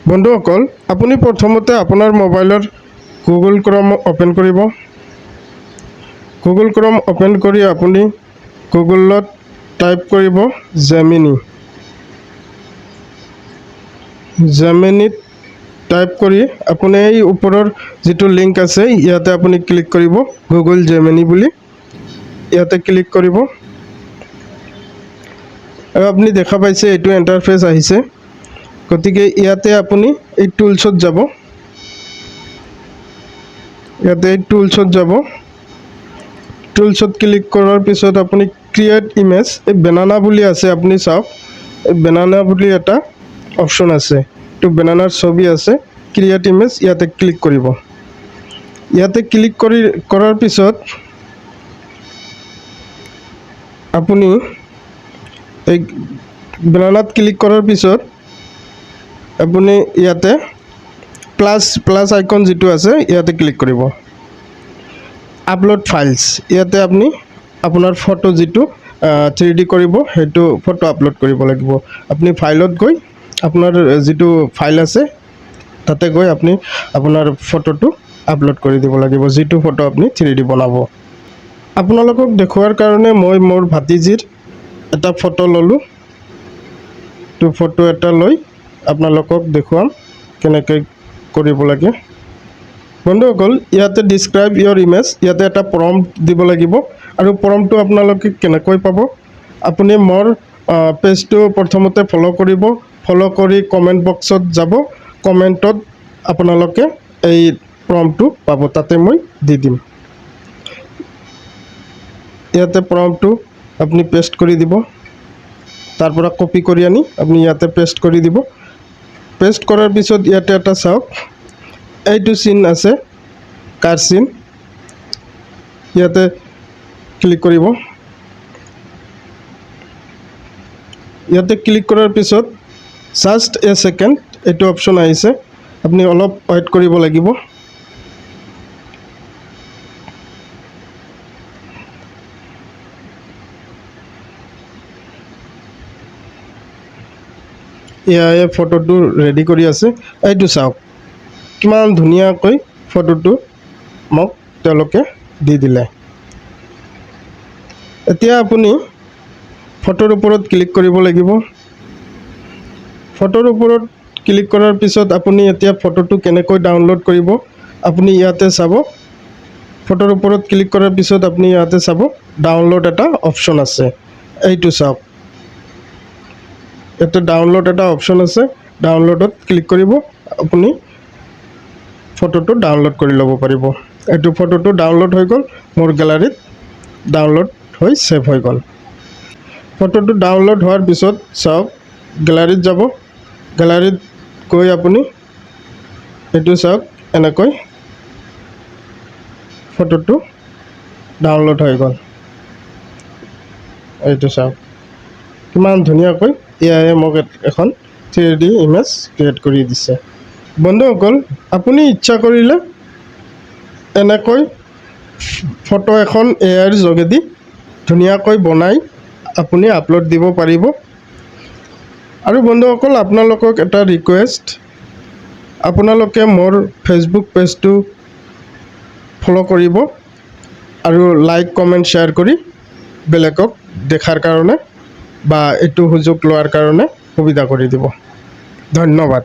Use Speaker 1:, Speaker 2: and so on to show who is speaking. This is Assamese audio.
Speaker 1: বন্ধুসকল, আপুনি প্ৰথমতে আপোনাৰ মোবাইলৰ গুগল ক্ৰম অপেন কৰিব। গুগল ক্ৰম অপেন কৰি আপুনি গুগলত টাইপ কৰিব জেমিনিত টাইপ কৰি আপুনি এই ওপৰৰ যিটো লিংক আছে ইয়াতে আপুনি ক্লিক কৰিব, গুগল জেমিনি বুলি। ইয়াতে ক্লিক কৰিব আৰু আপুনি দেখা পাইছে এইটো ইণ্টাৰফেচ আহিছে। গতিকে ইয়াতে আপুনি এই টুলছত যাব। ইয়াতে টুলছত যাব। টুলছত ক্লিক কৰাৰ পিছত আপুনি ক্ৰিয়েট ইমেজ, এই বেনানা বুলি আছে, আপুনি চাওক এই বেনানা বুলি এটা অপশ্যন আছে। এইটো বেনানাৰ ছবি আছে, ক্ৰিয়েট ইমেজ, ইয়াতে ক্লিক কৰিব। ইয়াতে ক্লিক কৰাৰ পিছত আপুনি এই বেনানাত ক্লিক কৰাৰ পিছত আপুনি ইয়াতে প্লাছ আইকন যিটো আছে ইয়াতে ক্লিক কৰিব। আপলোড ফাইলছ, ইয়াতে আপুনি আপোনাৰ ফটো যিটো 3D কৰিব সেইটো ফটো আপলোড কৰিব লাগিব। আপুনি ফাইলত গৈ আপোনাৰ যিটো ফাইল আছে তাতে গৈ আপুনি আপোনাৰ ফটোটো আপলোড কৰি দিব লাগিব, যিটো ফটো আপুনি 3D বনাব। আপোনালোকক দেখুৱাৰ কাৰণে মই মোৰ ভাতিজীৰ এটা ফটো ল'লোঁ। তো ফটো এটা লৈ আপোনালোকক দেখুৱাম কেনেকৈ কৰিব লাগে। বন্ধুসকল, ইয়াতে ডিছক্ৰাইব ইয়ৰ ইমেজ, ইয়াতে এটা প্ৰম্পট দিব লাগিব। আৰু প্ৰম্পটটো আপোনালোকে কেনেকৈ পাব? আপুনি মোৰ পেজটো প্ৰথমতে ফ'ল' কৰিব। ফ'ল' কৰি কমেণ্ট বক্সত যাব। কমেণ্টত আপোনালোকে এই প্ৰম্পটটো পাব, তাতে মই দি দিম। ইয়াতে প্ৰম্পটটো আপুনি পেষ্ট কৰি দিব। তাৰ পৰা কপি কৰি আনি আপুনি ইয়াতে পেষ্ট কৰি দিব। পেষ্ট কৰাৰ পিছত ইয়াতে এটা চাওক, এইটো চিন আছে, কাৰ চিন, ইয়াতে ক্লিক কৰিব। ইয়াতে ক্লিক কৰাৰ পিছত জাষ্ট এ ছেকেণ্ড এইটো অপশ্যন আহিছে, আপুনি অলপ ৱেইট কৰিব লাগিব। এয়াই ফটোটো ৰেডি কৰি আছে। এইটো চাওক কিমান ধুনীয়াকৈ ফটোটো মোক তেওঁলোকে দি দিলে। এতিয়া আপুনি ফটোৰ ওপৰত ক্লিক কৰিব লাগিব। ফটোৰ ওপৰত ক্লিক কৰাৰ পিছত আপুনি এতিয়া ফটোটো কেনেকৈ ডাউনলোড কৰিব আপুনি ইয়াতে চাব। ফটোৰ ওপৰত ক্লিক কৰাৰ পিছত আপুনি ইয়াতে চাব ডাউনলোড এটা অপশ্যন আছে, এইটো চাওক। ইয়াতে ডাউনলোড এটা অপশ্যন আছে, ডাউনলোডত ক্লিক কৰিব, আপুনি ফটোটো ডাউনলোড কৰি ল'ব পাৰিব। এইটো ফটোটো ডাউনলোড হৈ গ'ল, মোৰ গেলাৰীত ডাউনলোড হৈ ছেভ হৈ গ'ল। ফটোটো ডাউনলোড হোৱাৰ পিছত চাওক, গেলাৰীত যাব। গেলাৰীত গৈ আপুনি এইটো চাওক, এনেকৈ ফটোটো ডাউনলোড হৈ গ'ল। এইটো চাওক কিমান ধুনীয়াকৈ এয়াই মোক এখন 3D ইমেজ ক্ৰিয়েট কৰি দিছে। বন্ধুসকল, আপুনি ইচ্ছা কৰিলে এনেকৈ ফটো এখন এআইৰ যোগেদি ধুনীয়াকৈ বনাই আপুনি আপলোড দিব পাৰিব। আৰু বন্ধুসকল, আপোনালোকক এটা ৰিকুৱেষ্ট, আপোনালোকে মোৰ ফেচবুক পেজটো ফ'ল' কৰিব আৰু লাইক কমেণ্ট শ্বেয়াৰ কৰি বেলেগক দেখাৰ কাৰণে বা এইটো সুযোগ লোৱাৰ কাৰণে সুবিধা কৰি দিব। ধন্যবাদ।